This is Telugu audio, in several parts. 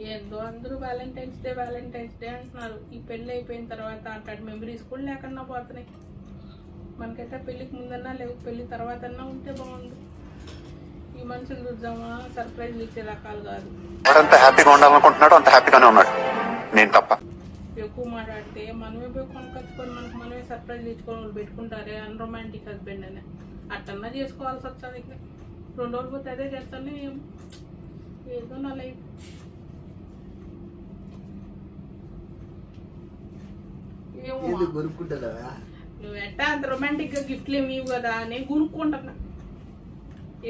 ఏందో అందరూ వ్యాలంటైన్స్ డే అంటున్నారు. ఈ పెళ్ళి అయిపోయిన తర్వాత అట్లాంటి మెమరీస్ కూడా లేకుండా పోతున్నాయి. మనకైతే పెళ్ళికి ముందన్నా లేవు, పెళ్ళి తర్వాత అన్నా ఉంటే బాగుండు. ఈ మనుషులు చూద్దామా సర్ప్రైజ్లు ఇచ్చే రకాలు కాదు. ఎంత హ్యాపీగా ఉండాలనుకుంటున్నాడు అంత హ్యాపీగానే ఉన్నాడు, నేను తప్ప. ఎక్కువ మాట్లాడితే మనమే పోయి కొనుకొచ్చుకొని మనకు మనమే సర్ప్రైజ్ ఇచ్చుకొని వాళ్ళు పెట్టుకుంటారే అన్రొమాంటిక్ హస్బెండ్ అని. అట్టన్నా చేసుకోవాల్సి వస్తుంది. ఇక్కడ 2 రోజులు పోతే అదే చేస్తాను. ఏదో నా లైఫ్. నువ్వు ఎట్టా అంత రొమాంటిక్ గా గిఫ్ట్లు ఏమి ఇవ్వు కదా, నేను కొనుక్కుంటున్నా.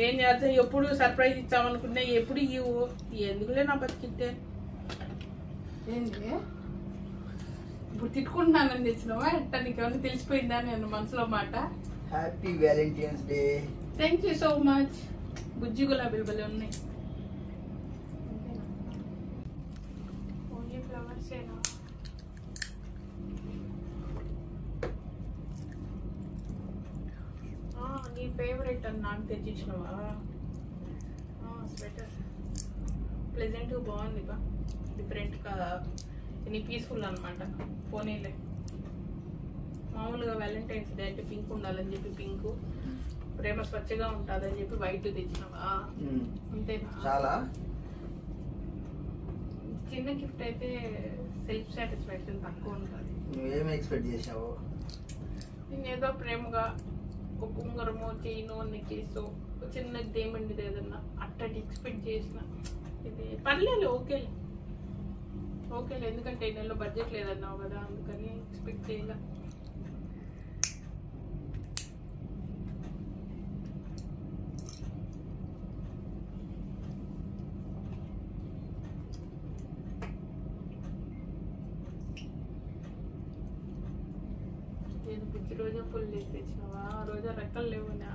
ఏం చేస్తా, ఎప్పుడు సర్ప్రైజ్ ఇచ్చామనుకున్నా ఎప్పుడు ఇవ్వు. ఎందుకులే నా బతికితే. ఏంటి ఇప్పుడు తిట్టుకుంటున్నానని తెచ్చినావా ఎట్టా? నీకేమన్నా తెలిసిపోయిందా నేను మనసులో మాట? Happy valentine's day. Thank you so much. బుజ్జి గులాబీలు భలే ఉన్నాయి. ఓన్లీ ఫ్లవర్స్ ఏనా? నీ ఫేవరెట్ అని నాకు తెచ్చిచ్చినవా? స్వెటర్ ప్లెజెంట్ బాగుంది బా, డిఫరెంట్గా ఇది పీస్ఫుల్ అనమాట. పోనీలే, మామూలుగా వ్యాలంటైన్స్ డే అంటే పింక్ ఉండాలని చెప్పి పింక్, ప్రేమ స్వచ్ఛగా ఉంటుందని చెప్పి వైట్ తెచ్చినవా? అంతేనా? చాలా చిన్న గిఫ్ట్ అయితే సెల్ఫ్ సాటిస్ఫాక్షన్ తక్కువ ఉంటుంది. నువ్వేమి ఎక్స్పెక్ట్ చేసావు? నేను ఏదో ప్రేమగా ఒక ఉంగరమో చైనో నెక్లెస్ చిన్న డైమండ్ ఏదన్నా అట్టటి ఎక్స్పెక్ట్ చేసిన. ఇది పర్లేదు, ఓకేలే ఓకేలే. ఎందుకంటే ఈ నెలలో బడ్జెట్ లేదన్నావు కదా, అందుకని ఎక్స్పెక్ట్ చేయాల. నేను పిచ్చి రోజా పుల్లు తెచ్చినావా? రోజా రెక్కలు లేవునా?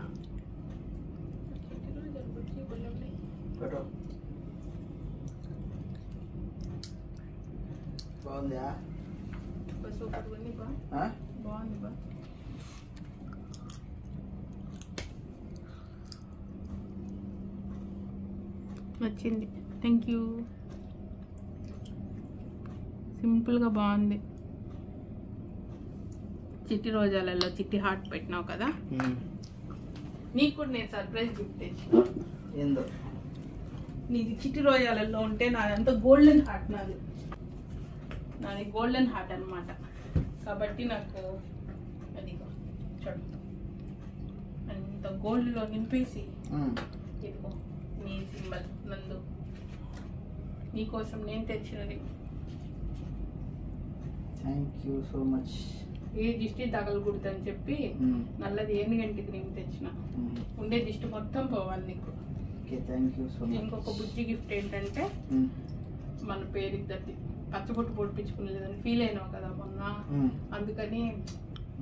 పిచ్చి రోజా పిచ్చి పుల్లు ఉన్నాయి. బాగుందా? సూపర్ ఉంది బా, బాగుంది బా. నచ్చింది, థ్యాంక్ యూ. సింపుల్గా బాగుంది. చిట్టి రోజాలలో చిట్టి హార్ట్ పెట్టినావు కదా, నీకు కూడా నేను సర్ప్రైజ్ గిఫ్ట్ తెచ్చిన. ఏందో నీది చిట్టి రోజాలలో ఉంటే నాదంతా గోల్డెన్ హార్ట్. నాది గోల్డెన్ హార్ట్ అనమాట. కాబట్టి నాకు అది చూడు అంత గోల్డ్లో నింపేసి ఇదిగో నీ సింబల్ నందు నీకోసం నేను తెచ్చినది. Thank you so much. ఏ దిష్టి తగలకూడదని చెప్పి నల్లది ఏనుగంటి క్రీమ్ తెచ్చిన. ఉండే దిష్టి మొత్తం పోవాలి నీకు. ఇంకొక బుజ్జి గిఫ్ట్ ఏంటంటే మన పేరిద్దరిది పచ్చబొట్టు పొడిపించుకునేదని ఫీల్ అయినావు కదా మొన్న, అందుకని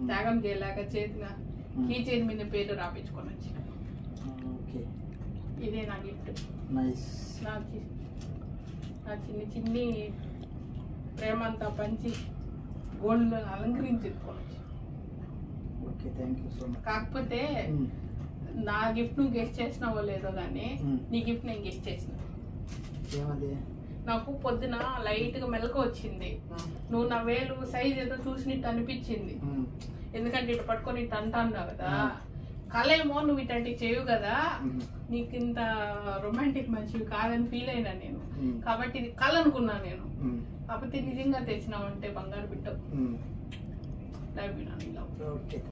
త్యాగం చేయలేక చేతిన కీ చైన్ మీద పేరు రాపించుకొని వచ్చిన. ఇదే నా గిఫ్ట్. నా చిన్ని చిన్ని ప్రేమ అంతా పంచి గోల్డ్ అలంకరించుకోవచ్చు. కాకపోతే నా గిఫ్ట్ నువ్వు గెస్ట్ చేసినావో లేదో కానీ నీ గిఫ్ట్ నేను గెస్ట్ చేసిన. నాకు పొద్దున లైట్ గా మెలకు వచ్చింది. నువ్వు నా వేలు సైజ్ ఏదో చూసినట్టు అనిపించింది. ఎందుకంటే ఇటు పట్టుకొని ఇటు అంటున్నావు కదా, కళ ఏమో నువ్వు ఇట్లాంటివి చేయవు కదా, నీకు ఇంత రొమాంటిక్ మంచివి కాదని ఫీల్ అయినా నేను. కాబట్టి ఇది కళ అనుకున్నా నేను. కాకపోతే నిజంగా తెచ్చినావు అంటే బంగారు బిడ్డ. Love you.